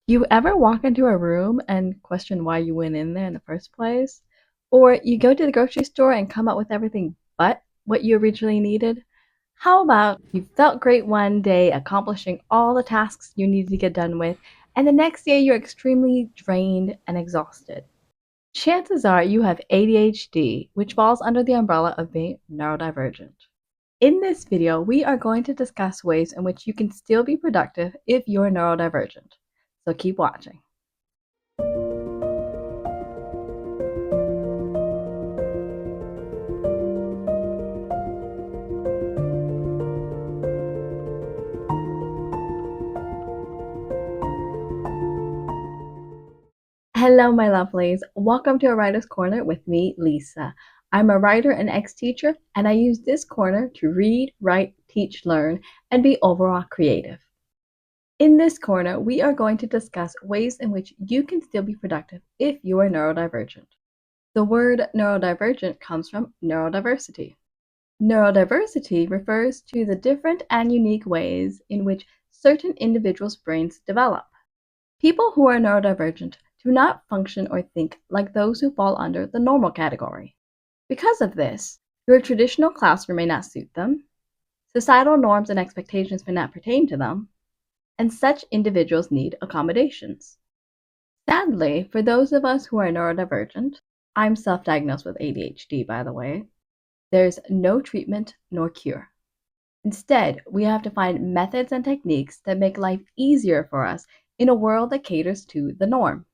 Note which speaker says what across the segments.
Speaker 1: You ever walk into a room and question why you went in there in the first place? Or you go to the grocery store and come up with everything but what you originally needed? How about you felt great one day accomplishing all the tasks you needed to get done with, and the next day you're extremely drained and exhausted? Chances are you have ADHD, which falls under the umbrella of being neurodivergent. In this video, we are going to discuss ways in which you can still be productive if you're neurodivergent. So keep watching. Hello, my lovelies. Welcome to A Writer's Corner with me, Lisa. I'm a writer and ex-teacher, and I use this corner to read, write, teach, learn, and be overall creative. In this corner, we are going to discuss ways in which you can still be productive if you are neurodivergent. The word neurodivergent comes from neurodiversity. Neurodiversity refers to the different and unique ways in which certain individuals' brains develop. People who are neurodivergent do not function or think like those who fall under the normal category. Because of this, your traditional classroom may not suit them, societal norms and expectations may not pertain to them, and such individuals need accommodations. Sadly, for those of us who are neurodivergent, I'm self diagnosed with ADHD, by the way, there's no treatment nor cure. Instead, we have to find methods and techniques that make life easier for us in a world that caters to the norm.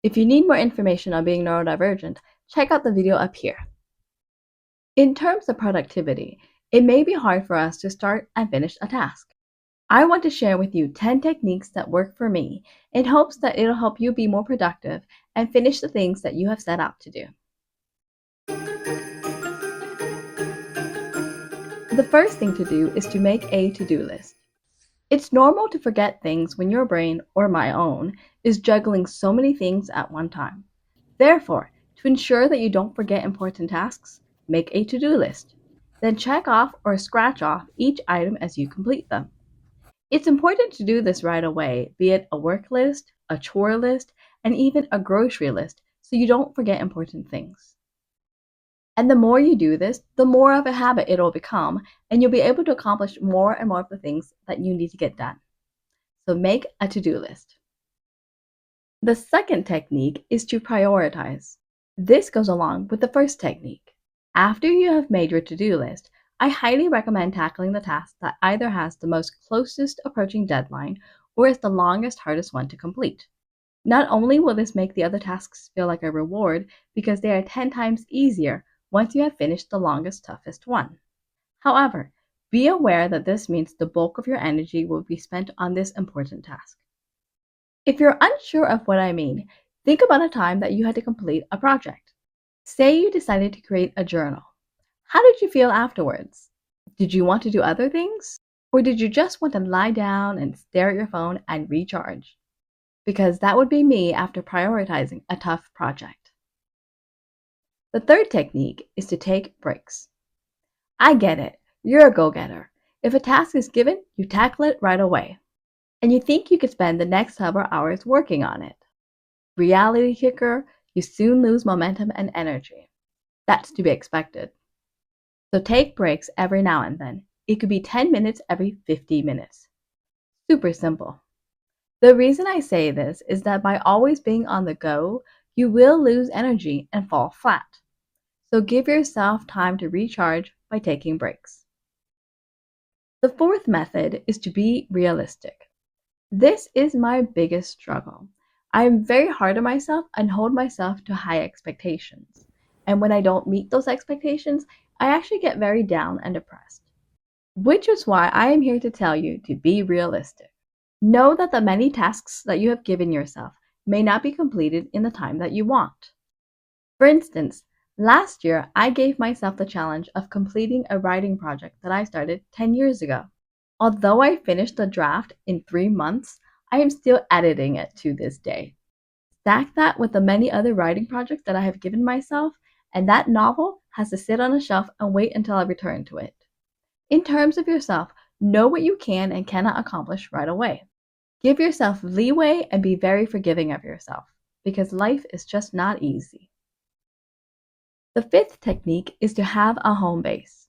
Speaker 1: If you need more information on being neurodivergent, check out the video up here. In terms of productivity, it may be hard for us to start and finish a task. I want to share with you 10 techniques that work for me in hopes that it'll help you be more productive and finish the things that you have set out to do. The first thing to do is to make a to-do list. It's normal to forget things when your brain, or my own, is juggling so many things at one time. Therefore, to ensure that you don't forget important tasks, make a to-do list. Then check off or scratch off each item as you complete them. It's important to do this right away, be it a work list, a chore list, and even a grocery list, so you don't forget important things. And the more you do this, the more of a habit it'll become, and you'll be able to accomplish more and more of the things that you need to get done. So make a to-do list. The second technique is to prioritize. This goes along with the first technique. After you have made your to-do list, I highly recommend tackling the task that either has the most closest approaching deadline or is the longest, hardest one to complete. Not only will this make the other tasks feel like a reward because they are 10 times easier once you have finished the longest, toughest one. However, be aware that this means the bulk of your energy will be spent on this important task. If you're unsure of what I mean, think about a time that you had to complete a project. Say you decided to create a journal. How did you feel afterwards? Did you want to do other things? Or did you just want to lie down and stare at your phone and recharge? Because that would be me after prioritizing a tough project. The third technique is to take breaks. I get it. You're a go-getter. If a task is given, you tackle it right away. And you think you could spend the next several hours working on it. Reality kicker, you soon lose momentum and energy. That's to be expected. So take breaks every now and then. It could be 10 minutes every 50 minutes. Super simple. The reason I say this is that by always being on the go, you will lose energy and fall flat. So give yourself time to recharge by taking breaks. The fourth method is to be realistic. This is my biggest struggle. I am very hard on myself and hold myself to high expectations. And when I don't meet those expectations, I actually get very down and depressed. Which is why I am here to tell you to be realistic. Know that the many tasks that you have given yourself may not be completed in the time that you want. For instance, last year I gave myself the challenge of completing a writing project that I started 10 years ago. Although I finished the draft in 3 months, I am still editing it to this day. Stack that with the many other writing projects that I have given myself, and that novel has to sit on a shelf and wait until I return to it. In terms of yourself, know what you can and cannot accomplish right away. Give yourself leeway and be very forgiving of yourself, because life is just not easy. The fifth technique is to have a home base.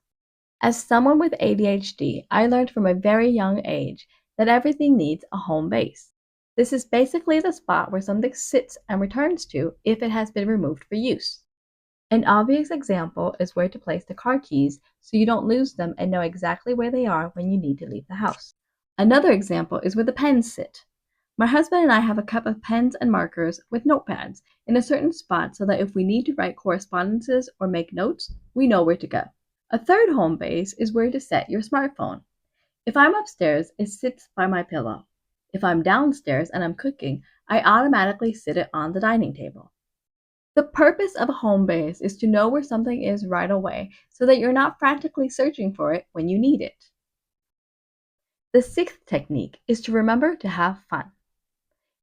Speaker 1: As someone with ADHD, I learned from a very young age that everything needs a home base. This is basically the spot where something sits and returns to if it has been removed for use. An obvious example is where to place the car keys so you don't lose them and know exactly where they are when you need to leave the house. Another example is where the pens sit. My husband and I have a cup of pens and markers with notepads in a certain spot so that if we need to write correspondences or make notes, we know where to go. A third home base is where to set your smartphone. If I'm upstairs, it sits by my pillow. If I'm downstairs and I'm cooking, I automatically sit it on the dining table. The purpose of a home base is to know where something is right away so that you're not frantically searching for it when you need it. The sixth technique is to remember to have fun.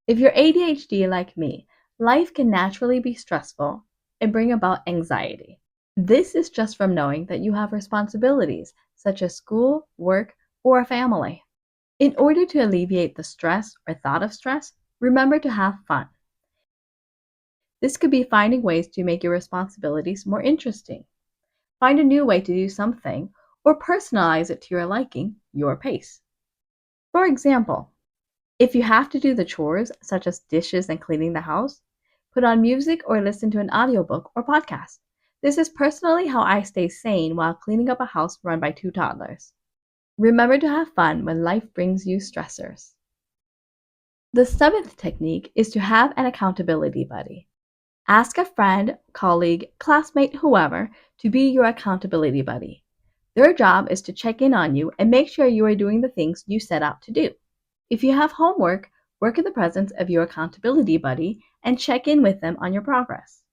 Speaker 1: If you're ADHD like me, life can naturally be stressful and bring about anxiety. This is just from knowing that you have responsibilities such as school, work, or a family. In order to alleviate the stress or thought of stress, remember to have fun. This could be finding ways to make your responsibilities more interesting. Find a new way to do something, or personalize it to your liking, your pace. For example, if you have to do the chores, such as dishes and cleaning the house, put on music or listen to an audiobook or podcast. This is personally how I stay sane while cleaning up a house run by 2 toddlers. Remember to have fun when life brings you stressors. The seventh technique is to have an accountability buddy. Ask a friend, colleague, classmate, whoever, to be your accountability buddy. Their job is to check in on you and make sure you are doing the things you set out to do. If you have homework, work in the presence of your accountability buddy and check in with them on your progress.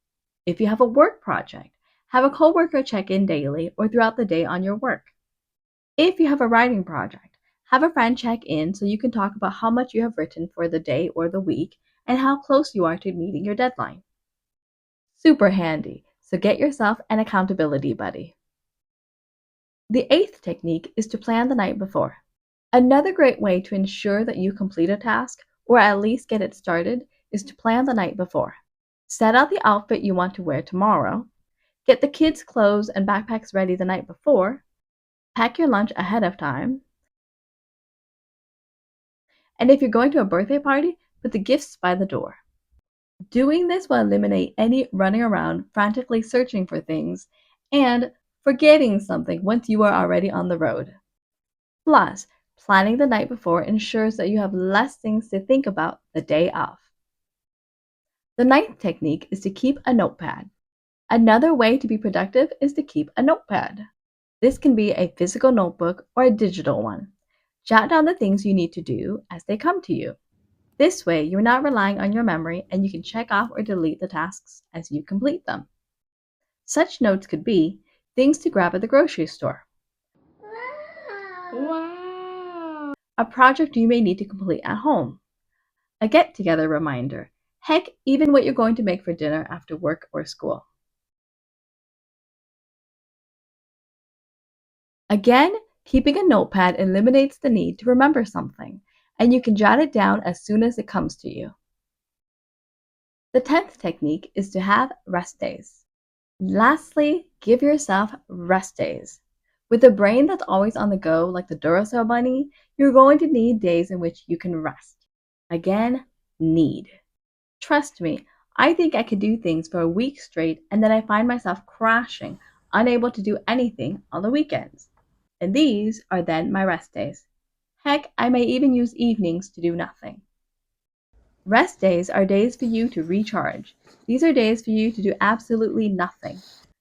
Speaker 1: If you have a work project, have a coworker check in daily or throughout the day on your work. If you have a writing project, have a friend check in so you can talk about how much you have written for the day or the week and how close you are to meeting your deadline. Super handy, so get yourself an accountability buddy. The eighth technique is to plan the night before. Another great way to ensure that you complete a task, or at least get it started, is to plan the night before. Set out the outfit you want to wear tomorrow, get the kids' clothes and backpacks ready the night before, pack your lunch ahead of time, and if you're going to a birthday party, put the gifts by the door. Doing this will eliminate any running around frantically searching for things and forgetting something once you are already on the road. Plus, planning the night before ensures that you have less things to think about the day of. The ninth technique is to keep a notepad. Another way to be productive is to keep a notepad. This can be a physical notebook or a digital one. Jot down the things you need to do as they come to you. This way, you're not relying on your memory and you can check off or delete the tasks as you complete them. Such notes could be things to grab at the grocery store,
Speaker 2: Wow.
Speaker 1: a project you may need to complete at home, a get-together reminder, heck, even what you're going to make for dinner after work or school. Again, keeping a notepad eliminates the need to remember something, and you can jot it down as soon as it comes to you. The 10th technique is to have rest days. Lastly, give yourself rest days. With a brain that's always on the go, like the Duracell bunny, you're going to need days in which you can rest. Again, need. Trust me, I think I could do things for a week straight and then I find myself crashing, unable to do anything on the weekends. And these are then my rest days. Heck, I may even use evenings to do nothing. Rest days are days for you to recharge. These are days for you to do absolutely nothing.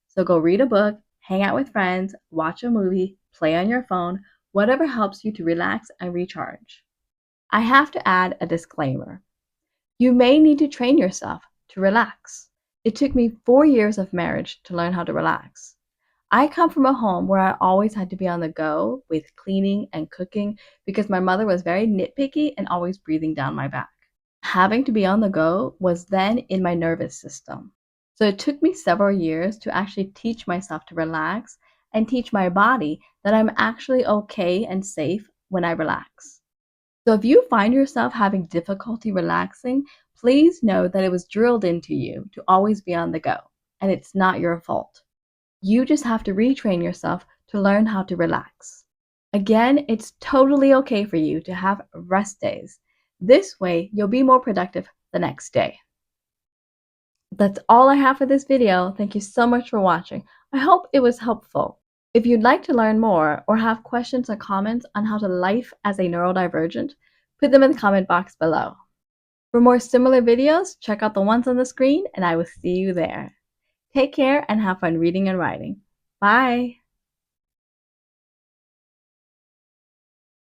Speaker 1: So go read a book, hang out with friends, watch a movie, play on your phone, whatever helps you to relax and recharge. I have to add a disclaimer. You may need to train yourself to relax. It took me 4 years of marriage to learn how to relax. I come from a home where I always had to be on the go with cleaning and cooking because my mother was very nitpicky and always breathing down my back. Having to be on the go was then in my nervous system. So it took me several years to actually teach myself to relax and teach my body that I'm actually okay and safe when I relax. So if you find yourself having difficulty relaxing, please know that it was drilled into you to always be on the go, and it's not your fault. You just have to retrain yourself to learn how to relax. Again, it's totally okay for you to have rest days. This way, you'll be more productive the next day. That's all I have for this video. Thank you so much for watching. I hope it was helpful. If you'd like to learn more or have questions or comments on how to life as a neurodivergent, put them in the comment box below. For more similar videos, check out the ones on the screen and I will see you there. Take care and have fun reading and writing. Bye!